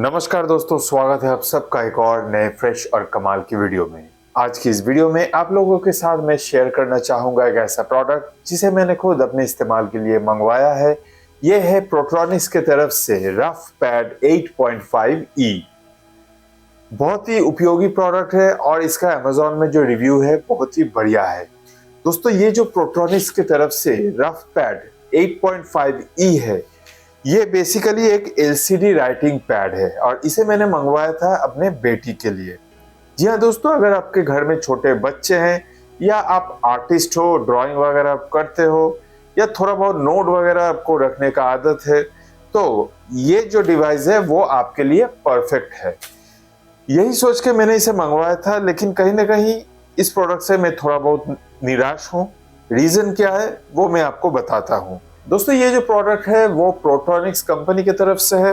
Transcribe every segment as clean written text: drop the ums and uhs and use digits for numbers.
नमस्कार दोस्तों, स्वागत है आप सबका एक और नए फ्रेश और कमाल की वीडियो में। आज की इस वीडियो में आप लोगों के साथ मैं शेयर करना चाहूंगा एक ऐसा प्रोडक्ट जिसे मैंने खुद अपने इस्तेमाल के लिए मंगवाया है। ये है प्रोट्रॉनिक्स के तरफ से रफ पैड 8.5E। बहुत ही उपयोगी प्रोडक्ट है और इसका अमेजोन में जो रिव्यू है बहुत ही बढ़िया है। दोस्तों, ये जो प्रोट्रॉनिक्स की तरफ से रफ पैड 8.5E है, ये बेसिकली एक एलसीडी राइटिंग पैड है और इसे मैंने मंगवाया था अपने बेटी के लिए। जी हाँ दोस्तों, अगर आपके घर में छोटे बच्चे हैं या आप आर्टिस्ट हो, ड्राइंग वगैरह आप करते हो या थोड़ा बहुत नोट वगैरह आपको रखने का आदत है, तो ये जो डिवाइस है वो आपके लिए परफेक्ट है। यही सोच के मैंने इसे मंगवाया था, लेकिन कहीं ना कहीं इस प्रोडक्ट से मैं थोड़ा बहुत निराश हूँ। रीजन क्या है वो मैं आपको बताता हूँ। दोस्तों, ये जो प्रोडक्ट है वो प्रोट्रॉनिक्स कंपनी की तरफ से है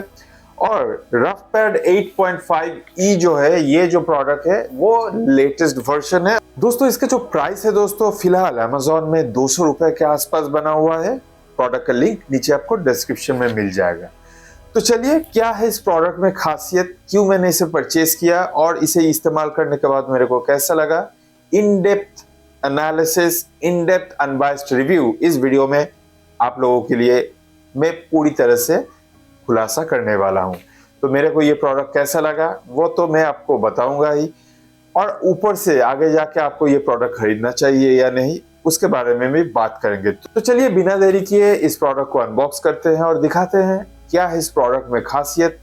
और रफ पैड 8.5E जो है, ये जो प्रोडक्ट है वो लेटेस्ट वर्जन है। दोस्तों, इसका जो प्राइस है दोस्तों, फिलहाल अमेजोन में 200 रुपए के आसपास बना हुआ है। प्रोडक्ट का लिंक नीचे आपको डिस्क्रिप्शन में मिल जाएगा। तो चलिए, क्या है इस प्रोडक्ट में खासियत, क्यों मैंने इसे परचेज किया और इसे इस्तेमाल करने के बाद मेरे को कैसा लगा, in depth analysis, in depth unbiased review इस वीडियो में आप लोगों के लिए मैं पूरी तरह से खुलासा करने वाला हूं। तो मेरे को ये प्रोडक्ट कैसा लगा वो तो मैं आपको बताऊंगा ही, और ऊपर से आगे जाके आपको ये प्रोडक्ट खरीदना चाहिए या नहीं उसके बारे में भी बात करेंगे। तो चलिए, बिना देरी किए इस प्रोडक्ट को अनबॉक्स करते हैं और दिखाते हैं क्या है इस प्रोडक्ट में खासियत,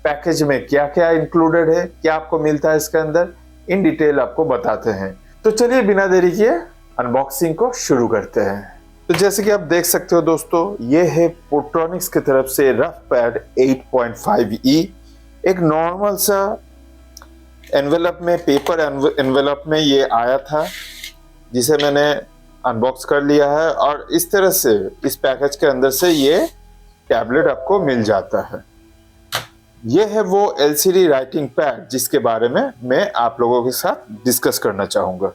पैकेज में क्या क्या इंक्लूडेड है, क्या आपको मिलता है इसके अंदर, इन डिटेल आपको बताते हैं। तो चलिए, बिना देरी किए अनबॉक्सिंग को शुरू करते हैं। तो जैसे कि आप देख सकते हो दोस्तों, ये है प्रोट्रॉनिक्स की तरफ से रफ पैड 8.5E। एक नॉर्मल सा एनवेलप में, पेपर एनवेलप में ये आया था, जिसे मैंने अनबॉक्स कर लिया है और इस तरह से इस पैकेज के अंदर से ये टैबलेट आपको मिल जाता है। ये है वो एलसीडी राइटिंग पैड जिसके बारे में मैं आप लोगों के साथ डिस्कस करना चाहूँगा।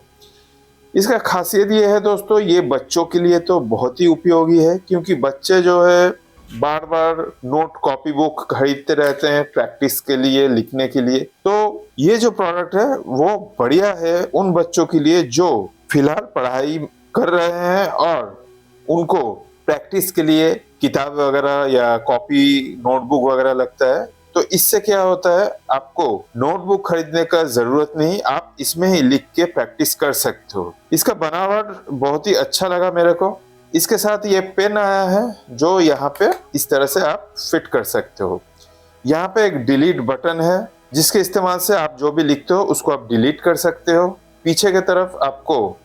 इसका खासियत ये है दोस्तों, ये बच्चों के लिए तो बहुत ही उपयोगी है, क्योंकि बच्चे जो है बार बार नोट कॉपी बुक खरीदते रहते हैं प्रैक्टिस के लिए, लिखने के लिए। तो ये जो प्रोडक्ट है वो बढ़िया है उन बच्चों के लिए जो फिलहाल पढ़ाई कर रहे हैं और उनको प्रैक्टिस के लिए किताब वगैरह या कॉपी नोटबुक वगैरह लगता है। तो इससे क्या होता है, आपको नोटबुक खरीदने का जरूरत नहीं, आप इसमें ही लिख के प्रैक्टिस कर सकते हो। इसका बनावट बहुत ही अच्छा लगा मेरे को। इसके साथ ये पेन आया है जो यहाँ पे इस तरह से आप फिट कर सकते हो। यहाँ पे एक डिलीट बटन है जिसके इस्तेमाल से आप जो भी लिखते हो उसको आप डिलीट कर सकते हो। पीछे की तरफ आपको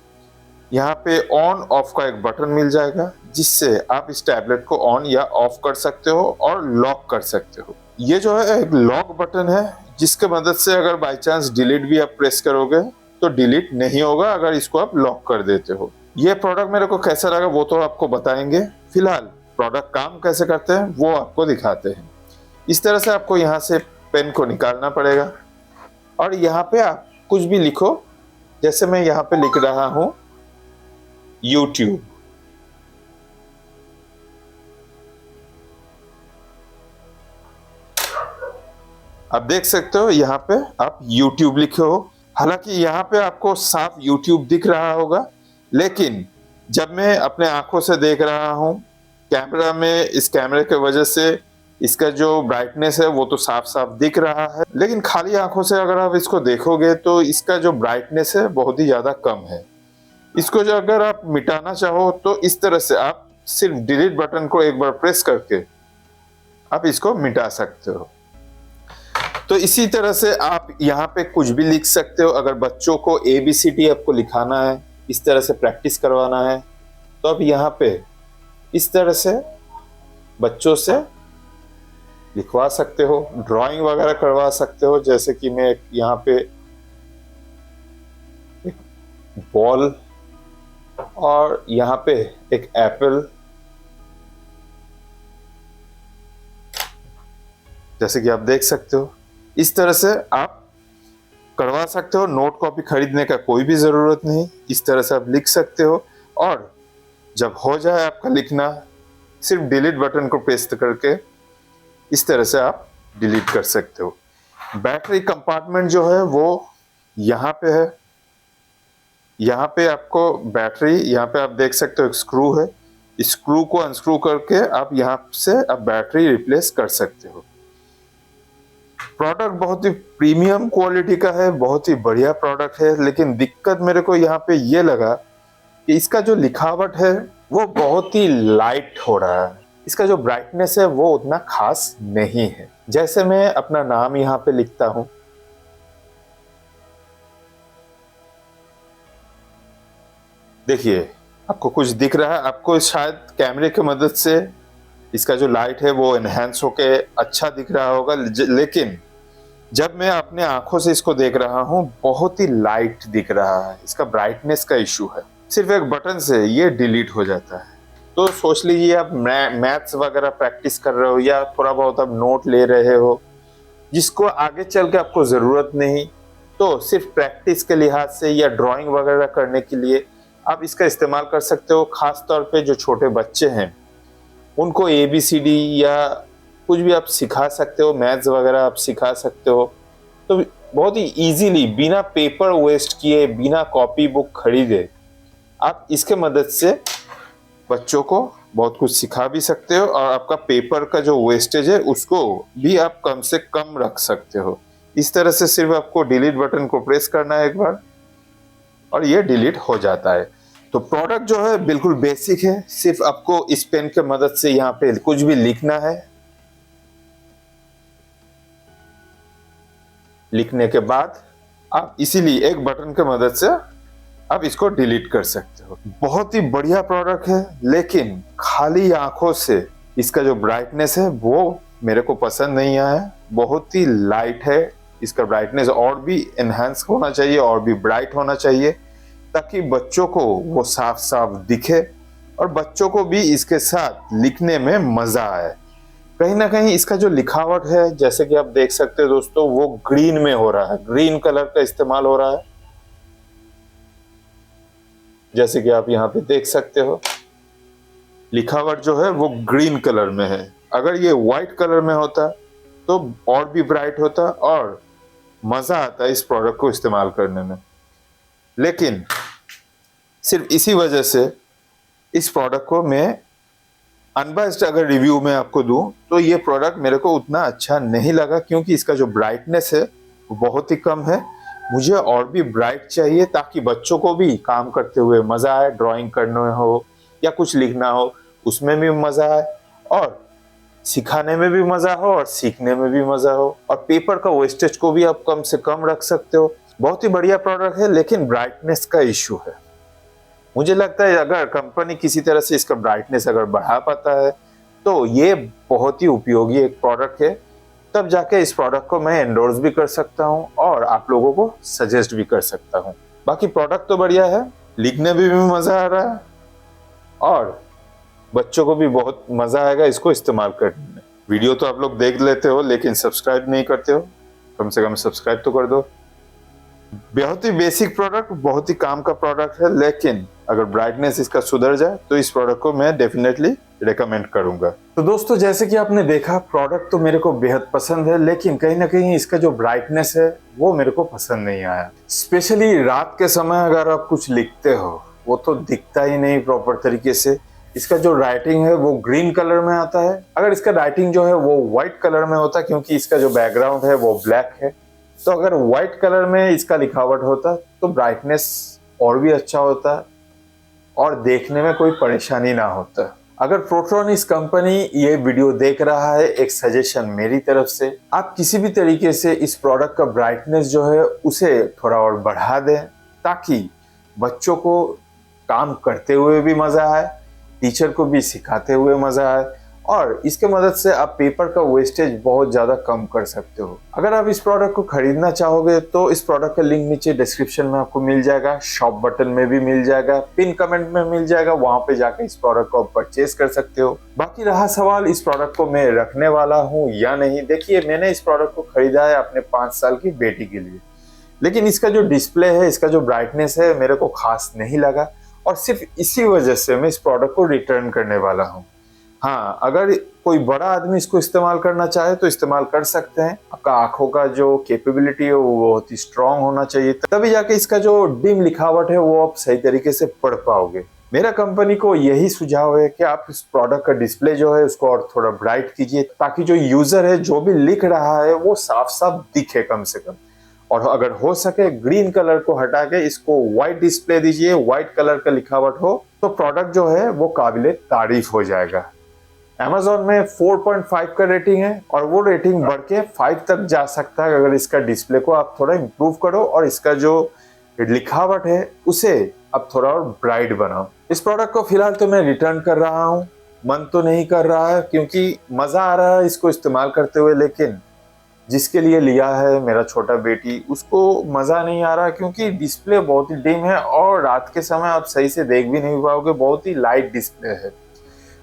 यहाँ पे ऑन ऑफ का एक बटन मिल जाएगा, जिससे आप इस टैबलेट को ऑन या ऑफ कर सकते हो और लॉक कर सकते हो। ये जो है एक लॉक बटन है, जिसके मदद से अगर बाय चांस डिलीट भी आप प्रेस करोगे तो डिलीट नहीं होगा अगर इसको आप लॉक कर देते हो। ये प्रोडक्ट मेरे को कैसा लगा वो तो आपको बताएंगे। फिलहाल प्रोडक्ट काम कैसे करते हैं वो आपको दिखाते हैं। इस तरह से आपको यहाँ से पेन को निकालना पड़ेगा और यहाँ पे आप कुछ भी लिखो। जैसे मैं यहाँ पे लिख रहा हूँ YouTube। आप देख सकते हो यहाँ पे आप YouTube लिखे हो। हालांकि यहाँ पे आपको साफ YouTube दिख रहा होगा, लेकिन जब मैं अपने आंखों से देख रहा हूँ कैमरा में, इस कैमरे के वजह से इसका जो ब्राइटनेस है वो तो साफ साफ दिख रहा है, लेकिन खाली आंखों से अगर आप इसको देखोगे तो इसका जो ब्राइटनेस है बहुत ही ज्यादा कम है। इसको जो अगर आप मिटाना चाहो तो इस तरह से आप सिर्फ डिलीट बटन को एक बार प्रेस करके आप इसको मिटा सकते हो। तो इसी तरह से आप यहाँ पे कुछ भी लिख सकते हो। अगर बच्चों को ABCD आपको लिखाना है, इस तरह से प्रैक्टिस करवाना है, तो आप यहाँ पे इस तरह से बच्चों से लिखवा सकते हो, ड्राइंग वगैरह करवा सकते हो। जैसे कि मैं यहाँ पे एक बॉल और यहाँ पे एक एप्पल, जैसे कि आप देख सकते हो, इस तरह से आप करवा सकते हो। नोट कॉपी खरीदने का कोई भी जरूरत नहीं, इस तरह से आप लिख सकते हो। और जब हो जाए आपका लिखना, सिर्फ डिलीट बटन को प्रेस करके इस तरह से आप डिलीट कर सकते हो। बैटरी कंपार्टमेंट जो है वो यहाँ पे है। यहाँ पे आपको बैटरी, यहाँ पे आप देख सकते हो एक स्क्रू है। इस स्क्रू को अनस्क्रू करके आप यहाँ से आप बैटरी रिप्लेस कर सकते हो। प्रोडक्ट बहुत ही प्रीमियम क्वालिटी का है, बहुत ही बढ़िया प्रोडक्ट है। लेकिन दिक्कत मेरे को यहाँ पे ये लगा कि इसका जो लिखावट है वो बहुत ही लाइट हो रहा है। इसका जो ब्राइटनेस है वो उतना खास नहीं है। जैसे मैं अपना नाम यहाँ पे लिखता हूं, देखिए आपको कुछ दिख रहा है। आपको शायद कैमरे की मदद से इसका जो लाइट है वो एनहेंस होके अच्छा दिख रहा होगा, लेकिन जब मैं अपने आंखों से इसको देख रहा हूं बहुत ही लाइट दिख रहा है। इसका ब्राइटनेस का इशू है। सिर्फ एक बटन से ये डिलीट हो जाता है। तो सोच लीजिए आप मैथ्स वगैरह प्रैक्टिस कर रहे हो या थोड़ा बहुत आप नोट ले रहे हो जिसको आगे चल के आपको ज़रूरत नहीं, तो सिर्फ प्रैक्टिस के लिहाज से या ड्राइंग वगैरह करने के लिए आप इसका इस्तेमाल कर सकते हो। ख़ास तौर पे जो छोटे बच्चे हैं उनको ABCD या कुछ भी आप सिखा सकते हो, मैथ्स वगैरह आप सिखा सकते हो। तो बहुत ही इजीली बिना पेपर वेस्ट किए, बिना कॉपी बुक खरीदे आप इसके मदद से बच्चों को बहुत कुछ सिखा भी सकते हो और आपका पेपर का जो वेस्टेज है उसको भी आप कम से कम रख सकते हो। इस तरह से सिर्फ आपको डिलीट बटन को प्रेस करना है एक बार और ये डिलीट हो जाता है। तो प्रोडक्ट जो है बिल्कुल बेसिक है। सिर्फ आपको इस पेन के मदद से यहाँ पे कुछ भी लिखना है। लिखने के बाद आप इसीलिए एक बटन के मदद से आप इसको डिलीट कर सकते हो। बहुत ही बढ़िया प्रोडक्ट है, लेकिन खाली आंखों से इसका जो ब्राइटनेस है वो मेरे को पसंद नहीं आया। बहुत ही लाइट है। इसका ब्राइटनेस और भी एनहांस होना चाहिए और भी ब्राइट होना चाहिए ताकि बच्चों को वो साफ साफ दिखे और बच्चों को भी इसके साथ लिखने में मजा आए। कहीं ना कहीं इसका जो लिखावट है जैसे कि आप देख सकते हो दोस्तों, वो ग्रीन में हो रहा है। ग्रीन कलर का इस्तेमाल हो रहा है जैसे कि आप यहाँ पे देख सकते हो। लिखावट जो है वो ग्रीन कलर में है। अगर ये व्हाइट कलर में होता तो और भी ब्राइट होता और मजा आता इस प्रोडक्ट को इस्तेमाल करने में। लेकिन सिर्फ इसी वजह से इस प्रोडक्ट को मैं अनबायस्ड अगर रिव्यू में आपको दूं तो ये प्रोडक्ट मेरे को उतना अच्छा नहीं लगा, क्योंकि इसका जो ब्राइटनेस है वो बहुत ही कम है। मुझे और भी ब्राइट चाहिए ताकि बच्चों को भी काम करते हुए मजा आए, ड्राइंग करना हो या कुछ लिखना हो उसमें भी मजा आए और सिखाने में भी मजा हो और सीखने में भी मजा हो, और पेपर का वेस्टेज को भी आप कम से कम रख सकते हो। बहुत ही बढ़िया प्रोडक्ट है, लेकिन ब्राइटनेस का इश्यू है। मुझे लगता है अगर कंपनी किसी तरह से इसका ब्राइटनेस अगर बढ़ा पाता है तो ये बहुत ही उपयोगी एक प्रोडक्ट है। तब जाके इस प्रोडक्ट को मैं एंडोर्स भी कर सकता हूँ और आप लोगों को सजेस्ट भी कर सकता हूँ। बाकी प्रोडक्ट तो बढ़िया है, लिखने में भी मजा आ रहा है और बच्चों को भी बहुत मजा आएगा इसको इस्तेमाल करने में। वीडियो तो आप लोग देख लेते हो लेकिन सब्सक्राइब नहीं करते हो, कम से कम सब्सक्राइब तो कर दो। बहुत ही बेसिक प्रोडक्ट, बहुत ही काम का प्रोडक्ट है, लेकिन अगर ब्राइटनेस इसका सुधर जाए तो इस प्रोडक्ट को मैं डेफिनेटली रेकमेंड करूंगा। तो दोस्तों जैसे कि आपने देखा प्रोडक्ट तो मेरे को बेहद पसंद है, लेकिन कहीं ना कहीं इसका जो ब्राइटनेस है वो मेरे को पसंद नहीं आया। स्पेशली रात के समय अगर आप कुछ लिखते हो वो तो दिखता ही नहीं प्रॉपर तरीके से। इसका जो राइटिंग है वो ग्रीन कलर में आता है। अगर इसका राइटिंग जो है वो व्हाइट कलर में होता, क्योंकि इसका जो बैकग्राउंड है वो ब्लैक है, तो अगर व्हाइट कलर में इसका लिखावट होता तो ब्राइटनेस और भी अच्छा होता और देखने में कोई परेशानी ना होता। अगर प्रोट्रॉनिक्स कंपनी ये वीडियो देख रहा है, एक सजेशन मेरी तरफ से, आप किसी भी तरीके से इस प्रोडक्ट का ब्राइटनेस जो है उसे थोड़ा और बढ़ा दें ताकि बच्चों को काम करते हुए भी मजा आए, टीचर को भी सिखाते हुए मजा आए और इसके मदद से आप पेपर का वेस्टेज बहुत ज़्यादा कम कर सकते हो। अगर आप इस प्रोडक्ट को खरीदना चाहोगे तो इस प्रोडक्ट का लिंक नीचे डिस्क्रिप्शन में आपको मिल जाएगा, शॉप बटन में भी मिल जाएगा, पिन कमेंट में मिल जाएगा, वहां पे जाकर इस प्रोडक्ट को आप परचेज कर सकते हो। बाकी रहा सवाल इस प्रोडक्ट को मैं रखने वाला हूँ या नहीं, देखिए मैंने इस प्रोडक्ट को खरीदा है अपने 5 साल की बेटी के लिए, लेकिन इसका जो डिस्प्ले है, इसका जो ब्राइटनेस है मेरे को खास नहीं लगा और सिर्फ इसी वजह से मैं इस प्रोडक्ट को रिटर्न करने वाला हूँ। हाँ, अगर कोई बड़ा आदमी इसको इस्तेमाल करना चाहे तो इस्तेमाल कर सकते हैं। आपका आंखों का जो कैपेबिलिटी है वो बहुत ही स्ट्रांग होना चाहिए, तभी जाके इसका जो डिम लिखावट है वो आप सही तरीके से पढ़ पाओगे। मेरा कंपनी को यही सुझाव है कि आप इस प्रोडक्ट का डिस्प्ले जो है उसको और थोड़ा ब्राइट कीजिए, ताकि जो यूजर है जो भी लिख रहा है वो साफ साफ दिखे कम से कम। और अगर हो सके ग्रीन कलर को हटा के इसको व्हाइट डिस्प्ले दीजिए, व्हाइट कलर का लिखावट हो, तो प्रोडक्ट जो है वो काबिले तारीफ हो जाएगा। Amazon में 4.5 का रेटिंग है और वो रेटिंग बढ़ के 5 तक जा सकता है अगर इसका डिस्प्ले को आप थोड़ा इम्प्रूव करो और इसका जो लिखावट है उसे आप थोड़ा और ब्राइट बनाओ। इस प्रोडक्ट को फिलहाल तो मैं रिटर्न कर रहा हूँ, मन तो नहीं कर रहा है क्योंकि मजा आ रहा है इसको इस्तेमाल करते हुए, लेकिन जिसके लिए लिया है मेरा छोटा बेटी उसको मजा नहीं आ रहा क्योंकि डिस्प्ले बहुत ही डिम है और रात के समय आप सही से देख भी नहीं पाओगे, बहुत ही लाइट डिस्प्ले है।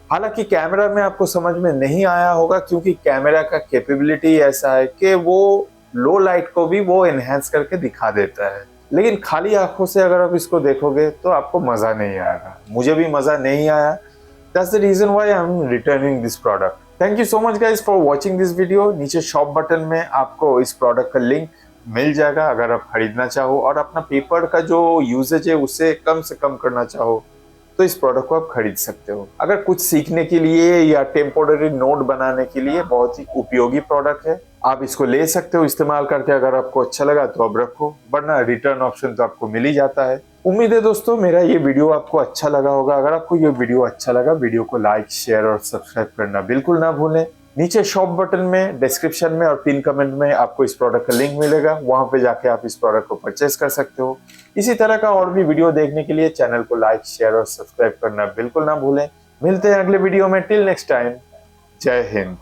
हालांकि कैमरा में आपको समझ में नहीं आया होगा क्योंकि कैमरा का कैपेबिलिटी ऐसा है कि वो लो लाइट को भी वो एनहेंस करके दिखा देता है, लेकिन खाली आंखों से अगर आप इसको देखोगे तो आपको मजा नहीं आएगा। मुझे भी मजा नहीं आया। That's the reason why I am returning this product. Thank you so much guys for watching this video. नीचे शॉप बटन में आपको इस प्रोडक्ट का लिंक मिल जाएगा अगर आप खरीदना चाहो और अपना पेपर का जो यूजेज है उसे कम से कम करना चाहो तो इस प्रोडक्ट को आप खरीद सकते हो। अगर कुछ सीखने के लिए या टेम्पोररी नोट बनाने के लिए बहुत ही उपयोगी प्रोडक्ट है, आप इसको ले सकते हो इस्तेमाल करके। अगर आपको अच्छा लगा तो आप रखो, वरना रिटर्न ऑप्शन तो आपको मिल ही जाता है। उम्मीद है दोस्तों मेरा ये वीडियो आपको अच्छा लगा होगा। अगर आपको ये वीडियो अच्छा लगा, वीडियो को लाइक, शेयर और सब्सक्राइब करना बिल्कुल ना भूलें। नीचे शॉप बटन में, डिस्क्रिप्शन में और पिन कमेंट में आपको इस प्रोडक्ट का लिंक मिलेगा, वहां पे जाके आप इस प्रोडक्ट को परचेस कर सकते हो। इसी तरह का और भी वीडियो देखने के लिए चैनल को लाइक, शेयर और सब्सक्राइब करना बिल्कुल ना भूलें। मिलते हैं अगले वीडियो में। टिल नेक्स्ट टाइम, जय हिंद।